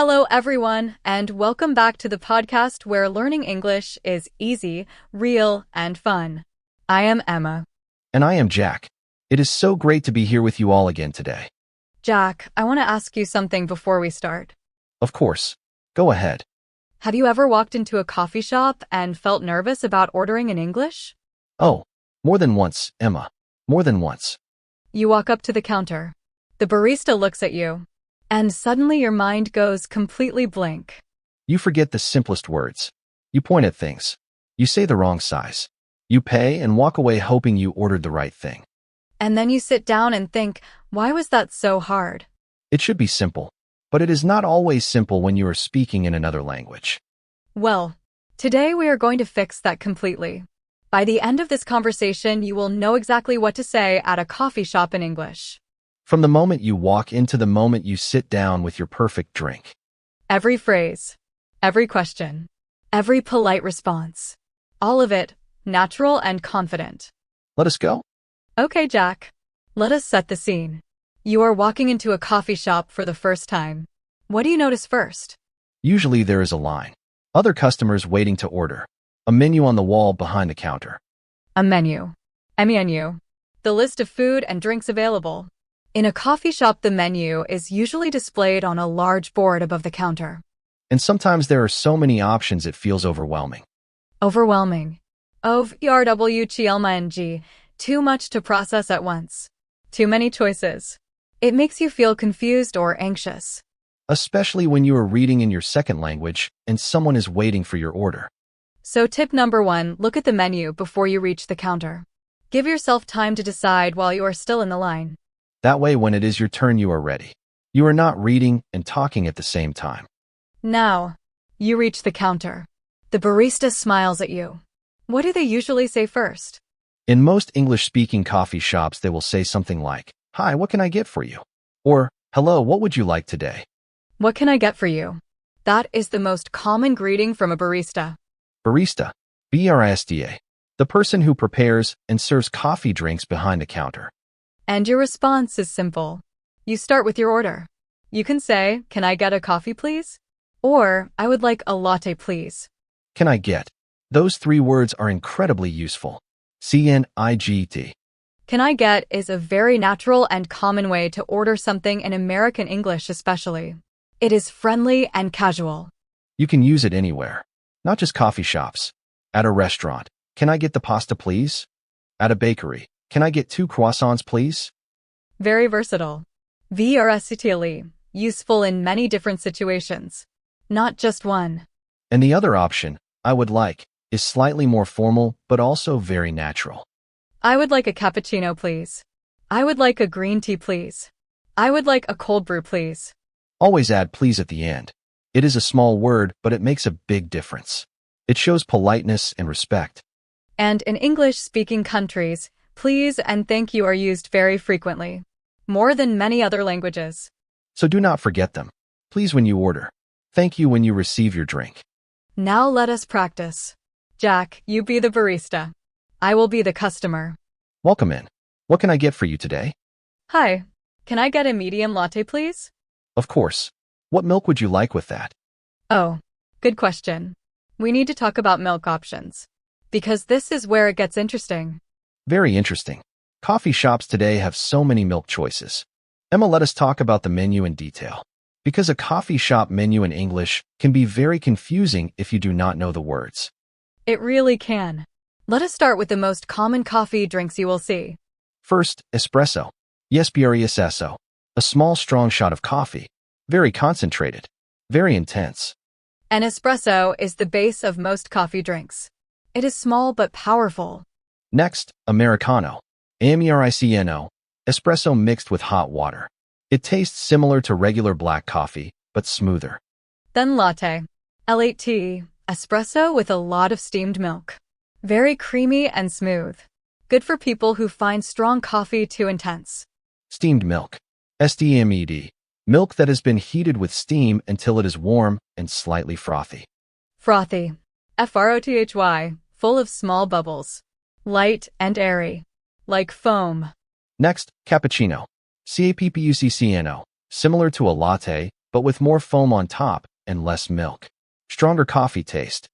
Hello, everyone, and welcome back to the podcast where learning English is easy, real, and fun. I am Emma. And I am Jack. It is so great to be here with you all again today. Jack, I want to ask you something before we start. Of course. Go ahead. Have you ever walked into a coffee shop and felt nervous about ordering in English? Oh, more than once, Emma. More than once. You walk up to the counter. The barista looks at you, and suddenly your mind goes completely blank. You forget the simplest words. You point at things. You say the wrong size. You pay and walk away hoping you ordered the right thing. And then you sit down and think, why was that so hard? It should be simple, but it is not always simple when you are speaking in another language. Well, today we are going to fix that completely. By the end of this conversation, you will know exactly what to say at a coffee shop in English. From the moment you walk in to the moment you sit down with your perfect drink. Every phrase, every question, every polite response. All of it, natural and confident. Let us go. Okay, Jack. Let us set the scene. You are walking into a coffee shop for the first time. What do you notice first? Usually there is a line. Other customers waiting to order. A menu on the wall behind the counter. A menu. menu. The list of food and drinks available. In a coffee shop, the menu is usually displayed on a large board above the counter. And sometimes there are so many options it feels overwhelming. Overwhelming. Overwhelming. Too much to process at once. Too many choices. It makes you feel confused or anxious. Especially when you are reading in your second language and someone is waiting for your order. So tip number 1, look at the menu before you reach the counter. Give yourself time to decide while you are still in the line. That way, when it is your turn, you are ready. You are not reading and talking at the same time. Now, you reach the counter. The barista smiles at you. What do they usually say first? In most English-speaking coffee shops, they will say something like, "Hi, what can I get for you?" Or, "Hello, what would you like today?" What can I get for you? That is the most common greeting from a barista. Barista, barista, the person who prepares and serves coffee drinks behind the counter. And your response is simple. You start with your order. You can say, "Can I get a coffee, please?" Or, "I would like a latte, please." Can I get? Those three words are incredibly useful. CNIGT. Can I get is a very natural and common way to order something in American English especially. It is friendly and casual. You can use it anywhere, not just coffee shops. At a restaurant, "Can I get the pasta, please?" At a bakery, "Can I get 2 croissants, please?" Very versatile. Versatile, useful in many different situations. Not just one. And the other option, "I would like," is slightly more formal, but also very natural. I would like a cappuccino, please. I would like a green tea, please. I would like a cold brew, please. Always add "please" at the end. It is a small word, but it makes a big difference. It shows politeness and respect. And in English-speaking countries, please and thank you are used very frequently. More than many other languages. So do not forget them. Please when you order. Thank you when you receive your drink. Now let us practice. Jack, you be the barista. I will be the customer. Welcome in. What can I get for you today? Hi. Can I get a medium latte, please? Of course. What milk would you like with that? Oh, good question. We need to talk about milk options. Because this is where it gets interesting. Very interesting. Coffee shops today have so many milk choices. Emma, let us talk about the menu in detail. Because a coffee shop menu in English can be very confusing if you do not know the words. It really can. Let us start with the most common coffee drinks you will see. First, espresso. Yes, espresso. A small strong shot of coffee. Very concentrated. Very intense. An espresso is the base of most coffee drinks. It is small but powerful. Next, Americano. Americano. Espresso mixed with hot water. It tastes similar to regular black coffee, but smoother. Then latte. LAT. Espresso with a lot of steamed milk. Very creamy and smooth. Good for people who find strong coffee too intense. Steamed milk. STMED. Milk that has been heated with steam until it is warm and slightly frothy. Frothy. FROTHY. Full of small bubbles. Light and airy. Like foam. Next, cappuccino. CAPPUCCNO. Similar to a latte, but with more foam on top and less milk. Stronger coffee taste.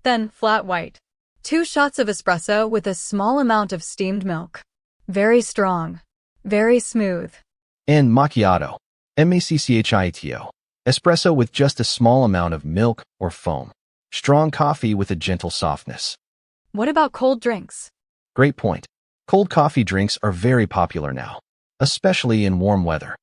Then flat white. 2 shots of espresso with a small amount of steamed milk. Very strong. Very smooth. And macchiato. Macchiato. Espresso with just a small amount of milk or foam. Strong coffee with a gentle softness. What about cold drinks? Great point. Cold coffee drinks are very popular now, especially in warm weather.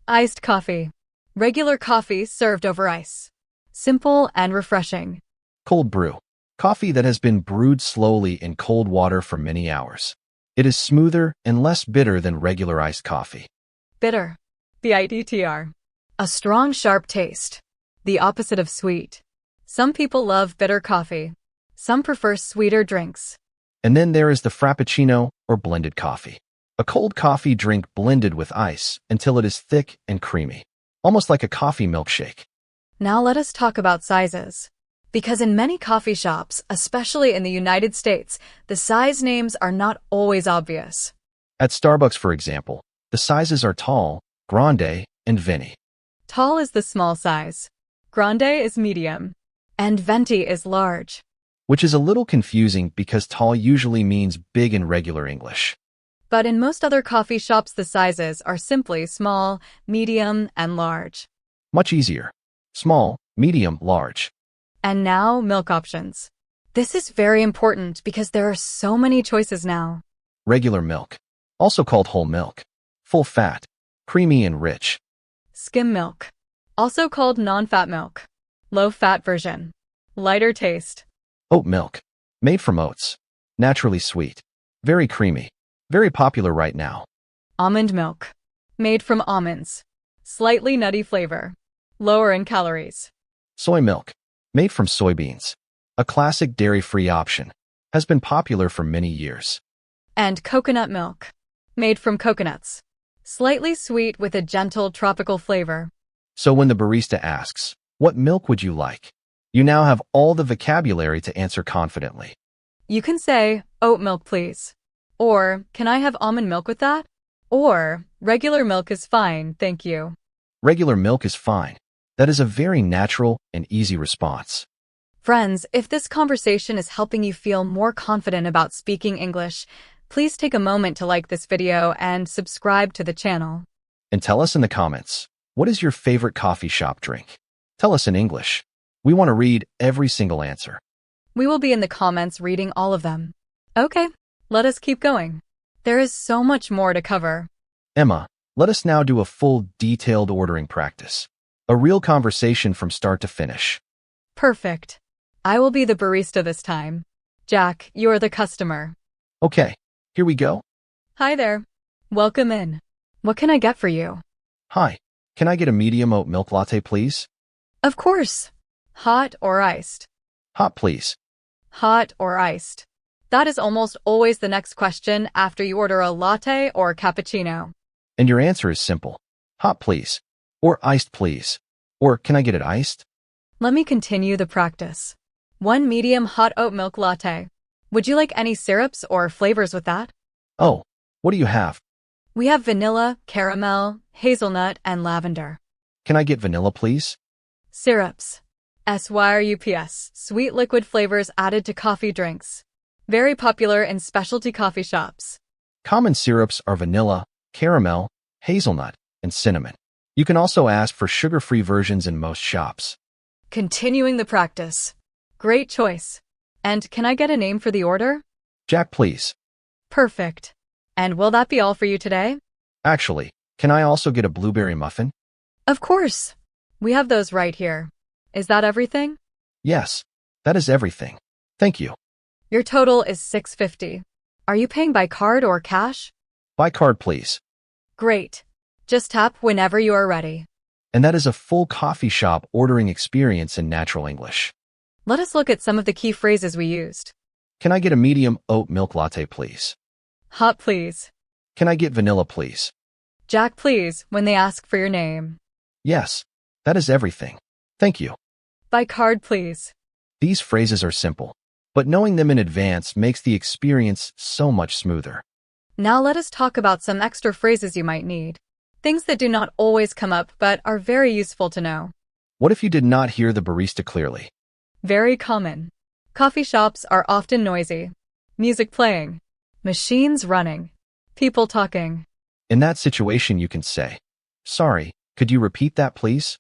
Iced coffee. Regular coffee served over ice. Simple and refreshing. Cold brew. Coffee that has been brewed slowly in cold water for many hours. It is smoother and less bitter than regular iced coffee. Bitter. BITTR. A strong, sharp taste. The opposite of sweet. Some people love bitter coffee. Some prefer sweeter drinks. And then there is the frappuccino or blended coffee. A cold coffee drink blended with ice until it is thick and creamy, almost like a coffee milkshake. Now let us talk about sizes. Because in many coffee shops, especially in the United States, the size names are not always obvious. At Starbucks, for example, the sizes are tall, grande, and venti. Tall is the small size. Grande is medium. And venti is large. Which is a little confusing because tall usually means big in regular English. But in most other coffee shops, the sizes are simply small, medium, and large. Much easier. Small, medium, large. And now, milk options. This is very important because there are so many choices now. Regular milk, also called whole milk. Full fat, creamy and rich. Skim milk, also called non-fat milk. Low-fat version. Lighter taste. Oat milk, made from oats. Naturally sweet. Very creamy. Very popular right now. Almond milk, made from almonds. Slightly nutty flavor. Lower in calories. Soy milk, made from soybeans. A classic dairy-free option. Has been popular for many years. And coconut milk, made from coconuts. Slightly sweet with a gentle tropical flavor. So when the barista asks, "What milk would you like?" you now have all the vocabulary to answer confidently. You can say, "Oat milk, please." Or, "Can I have almond milk with that?" Or, "Regular milk is fine, thank you." Regular milk is fine. That is a very natural and easy response. Friends, if this conversation is helping you feel more confident about speaking English, please take a moment to like this video and subscribe to the channel. And tell us in the comments, what is your favorite coffee shop drink? Tell us in English. We want to read every single answer. We will be in the comments reading all of them. Okay, let us keep going. There is so much more to cover. Emma, let us now do a full detailed ordering practice. A real conversation from start to finish. Perfect. I will be the barista this time. Jack, you're the customer. Okay, here we go. Hi there. Welcome in. What can I get for you? Hi, can I get a medium oat milk latte, please? Of course. Hot or iced? Hot, please. Hot or iced? That is almost always the next question after you order a latte or cappuccino. And your answer is simple. Hot, please. Or iced, please. Or can I get it iced? Let me continue the practice. 1 medium hot oat milk latte. Would you like any syrups or flavors with that? Oh, what do you have? We have vanilla, caramel, hazelnut, and lavender. Can I get vanilla, please? Syrups. SYRUPS, sweet liquid flavors added to coffee drinks. Very popular in specialty coffee shops. Common syrups are vanilla, caramel, hazelnut, and cinnamon. You can also ask for sugar-free versions in most shops. Continuing the practice. Great choice. And can I get a name for the order? Jack, please. Perfect. And will that be all for you today? Actually, can I also get a blueberry muffin? Of course. We have those right here. Is that everything? Yes, that is everything. Thank you. Your total is $6.50. Are you paying by card or cash? By card, please. Great. Just tap whenever you are ready. And that is a full coffee shop ordering experience in natural English. Let us look at some of the key phrases we used. Can I get a medium oat milk latte, please? Hot, please. Can I get vanilla, please? Jack, please, when they ask for your name. Yes, that is everything. Thank you. By card, please. These phrases are simple, but knowing them in advance makes the experience so much smoother. Now let us talk about some extra phrases you might need. Things that do not always come up but are very useful to know. What if you did not hear the barista clearly? Very common. Coffee shops are often noisy. Music playing. Machines running. People talking. In that situation, you can say, "Sorry, could you repeat that, please?"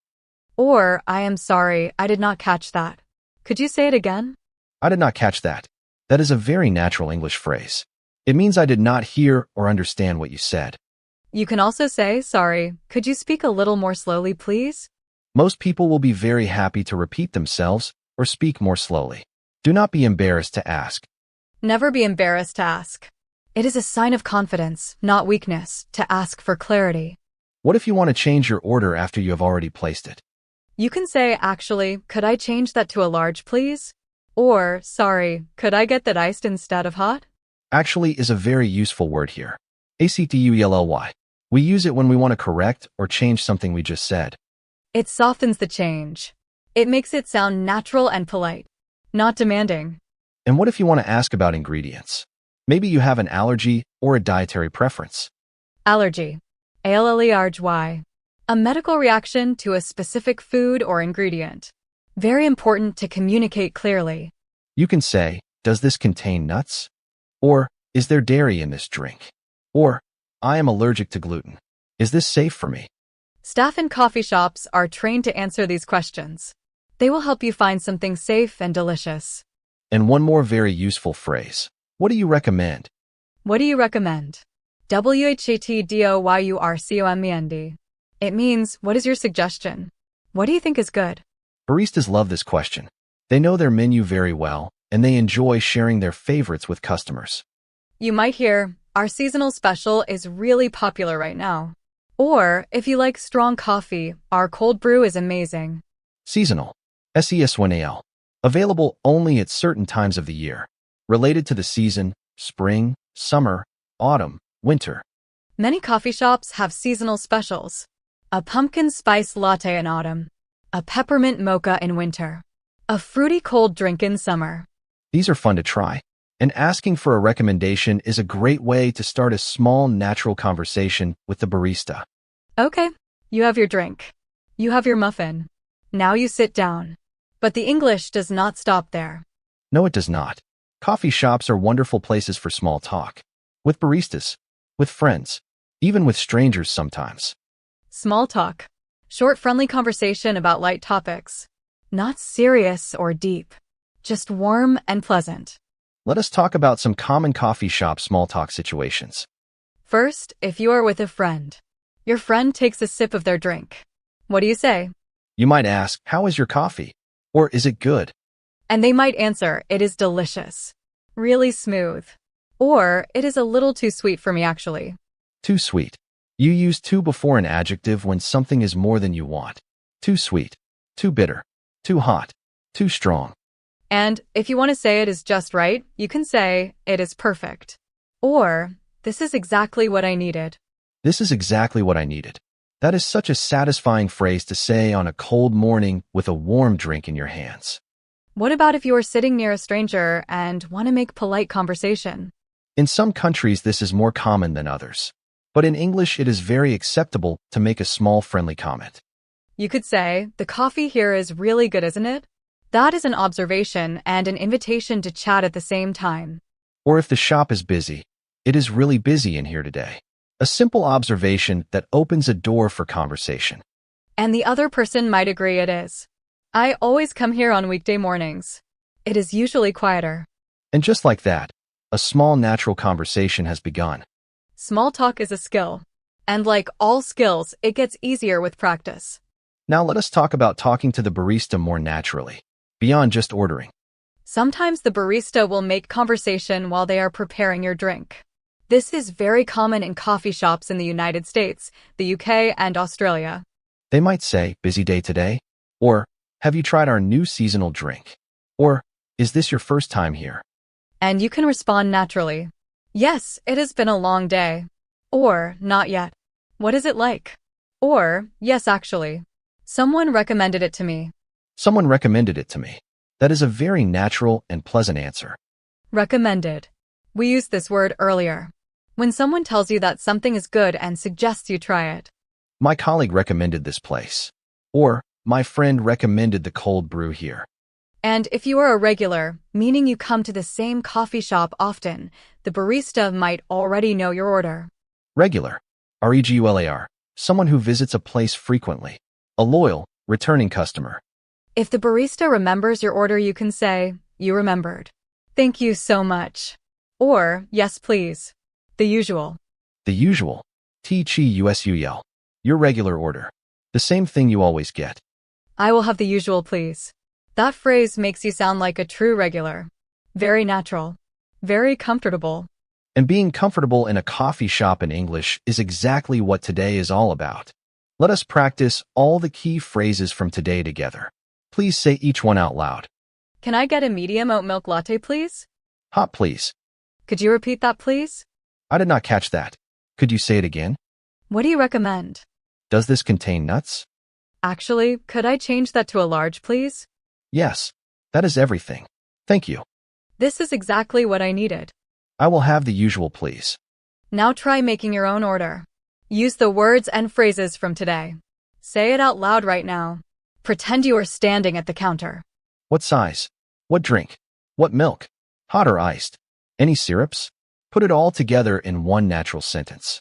Or, I am sorry, I did not catch that. Could you say it again? I did not catch that. That is a very natural English phrase. It means I did not hear or understand what you said. You can also say, sorry, could you speak a little more slowly, please? Most people will be very happy to repeat themselves or speak more slowly. Do not be embarrassed to ask. Never be embarrassed to ask. It is a sign of confidence, not weakness, to ask for clarity. What if you want to change your order after you have already placed it? You can say, actually, could I change that to a large, please? Or, sorry, could I get that iced instead of hot? Actually is a very useful word here. Actually. We use it when we want to correct or change something we just said. It softens the change. It makes it sound natural and polite, not demanding. And what if you want to ask about ingredients? Maybe you have an allergy or a dietary preference. Allergy. Allergy. A medical reaction to a specific food or ingredient. Very important to communicate clearly. You can say, does this contain nuts? Or, is there dairy in this drink? Or, I am allergic to gluten. Is this safe for me? Staff in coffee shops are trained to answer these questions. They will help you find something safe and delicious. And one more very useful phrase. What do you recommend? What do you recommend? WHATDOYURCOMEND. It means, what is your suggestion? What do you think is good? Baristas love this question. They know their menu very well, and they enjoy sharing their favorites with customers. You might hear, our seasonal special is really popular right now. Or, if you like strong coffee, our cold brew is amazing. Seasonal. SESONAL. Available only at certain times of the year. Related to the season, spring, summer, autumn, winter. Many coffee shops have seasonal specials. A pumpkin spice latte in autumn. A peppermint mocha in winter. A fruity cold drink in summer. These are fun to try. And asking for a recommendation is a great way to start a small, natural conversation with the barista. Okay, you have your drink. You have your muffin. Now you sit down. But the English does not stop there. No, it does not. Coffee shops are wonderful places for small talk. With baristas. With friends. Even with strangers sometimes. Small talk. Short, friendly conversation about light topics. Not serious or deep. Just warm and pleasant. Let us talk about some common coffee shop small talk situations. First, if you are with a friend. Your friend takes a sip of their drink. What do you say? You might ask, how is your coffee? Or is it good? And they might answer, it is delicious. Really smooth. Or, it is a little too sweet for me actually. Too sweet. You use too before an adjective when something is more than you want. Too sweet. Too bitter. Too hot. Too strong. And if you want to say it is just right, you can say, it is perfect. Or, this is exactly what I needed. This is exactly what I needed. That is such a satisfying phrase to say on a cold morning with a warm drink in your hands. What about if you are sitting near a stranger and want to make polite conversation? In some countries, this is more common than others. But in English, it is very acceptable to make a small friendly comment. You could say, the coffee here is really good, isn't it? That is an observation and an invitation to chat at the same time. Or if the shop is busy, it is really busy in here today. A simple observation that opens a door for conversation. And the other person might agree it is. I always come here on weekday mornings. It is usually quieter. And just like that, a small natural conversation has begun. Small talk is a skill. And like all skills, it gets easier with practice. Now let us talk about talking to the barista more naturally, beyond just ordering. Sometimes the barista will make conversation while they are preparing your drink. This is very common in coffee shops in the United States, the UK, and Australia. They might say, busy day today? Or, have you tried our new seasonal drink? Or, is this your first time here? And you can respond naturally. Yes, it has been a long day. Or, not yet. What is it like? Or, yes, actually. Someone recommended it to me. Someone recommended it to me. That is a very natural and pleasant answer. Recommended. We used this word earlier. When someone tells you that something is good and suggests you try it. My colleague recommended this place. Or, my friend recommended the cold brew here. And if you are a regular, meaning you come to the same coffee shop often, the barista might already know your order. Regular. Regular. Someone who visits a place frequently. A loyal, returning customer. If the barista remembers your order, you can say, "You remembered. Thank you so much." Or, "Yes, please." The usual. The usual. TCUSUL. Your regular order. The same thing you always get. "I will have the usual, please." That phrase makes you sound like a true regular. Very natural. Very comfortable. And being comfortable in a coffee shop in English is exactly what today is all about. Let us practice all the key phrases from today together. Please say each one out loud. "Can I get a medium oat milk latte, please?" Hot, please. "Could you repeat that, please?" I did not catch that. Could you say it again? "What do you recommend?" Does this contain nuts? "Actually, could I change that to a large, please?" Yes. That is everything. Thank you. This is exactly what I needed. I will have the usual, please. Now try making your own order. Use the words and phrases from today. Say it out loud right now. Pretend you are standing at the counter. What size? What drink? What milk? Hot or iced? Any syrups? Put it all together in one natural sentence.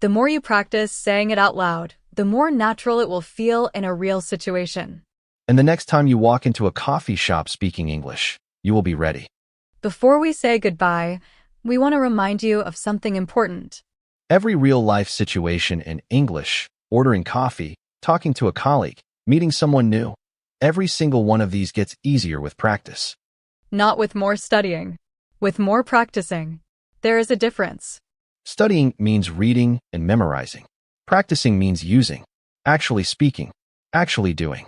The more you practice saying it out loud, the more natural it will feel in a real situation. And the next time you walk into a coffee shop speaking English, you will be ready. Before we say goodbye, we want to remind you of something important. Every real-life situation in English, ordering coffee, talking to a colleague, meeting someone new, every single one of these gets easier with practice. Not with more studying. With more practicing. There is a difference. Studying means reading and memorizing. Practicing means using, actually speaking, actually doing.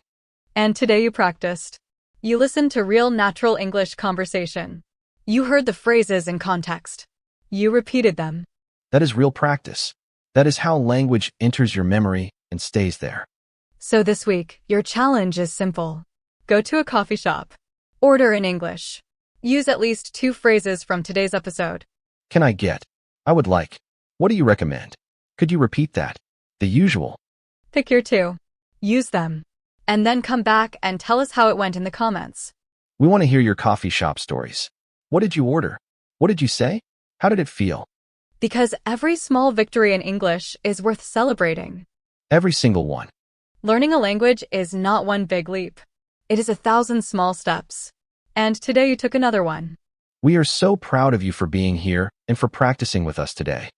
And today you practiced. You listened to real natural English conversation. You heard the phrases in context. You repeated them. That is real practice. That is how language enters your memory and stays there. So this week, your challenge is simple. Go to a coffee shop. Order in English. Use at least 2 phrases from today's episode. Can I get? I would like. What do you recommend? Could you repeat that? The usual. Pick your 2. Use them. And then come back and tell us how it went in the comments. We want to hear your coffee shop stories. What did you order? What did you say? How did it feel? Because every small victory in English is worth celebrating. Every single one. Learning a language is not one big leap. It is 1,000 small steps. And today you took another one. We are so proud of you for being here and for practicing with us today.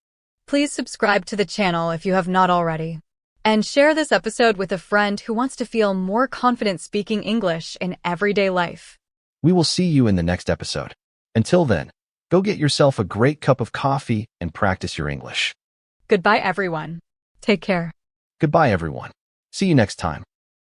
Please subscribe to the channel if you have not already. And share this episode with a friend who wants to feel more confident speaking English in everyday life. We will see you in the next episode. Until then, go get yourself a great cup of coffee and practice your English. Goodbye, everyone. Take care. Goodbye, everyone. See you next time.